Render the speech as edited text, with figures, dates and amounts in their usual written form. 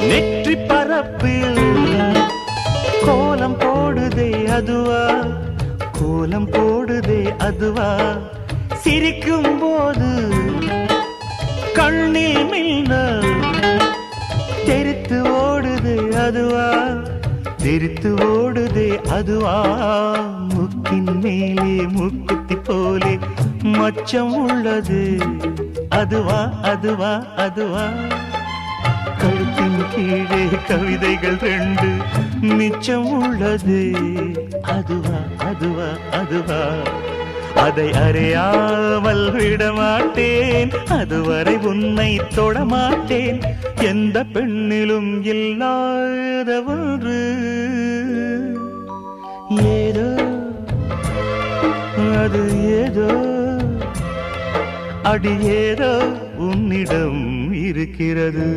நெற்றி பரப்பில் கோலம் போடுதே அதுவா, கோலம் போடுதே அதுவா, சிரிக்கும் போது கண்ணில் மின்னல் தெரித்து ஓடுதே அதுவா, தெரித்து ஓடுதே அதுவா, முக்கின் மேலே முக்குத்தி போலே மச்சம் உள்ளது அதுவா, அதுவா, அதுவா, கழுத்தின் கீழே கவிதைகள் 2 மிச்சம் உள்ளது அதுவா, அதுவா, அதுவா, அதை அறியாமல் விடமாட்டேன், அதுவரை உன்னை தொடமாட்டேன், எந்த பெண்ணிலும் இல்லாத ஒன்று ஏதோ, அது ஏதோ, அடி ஏதோ உன்னிடம் இருக்கிறது.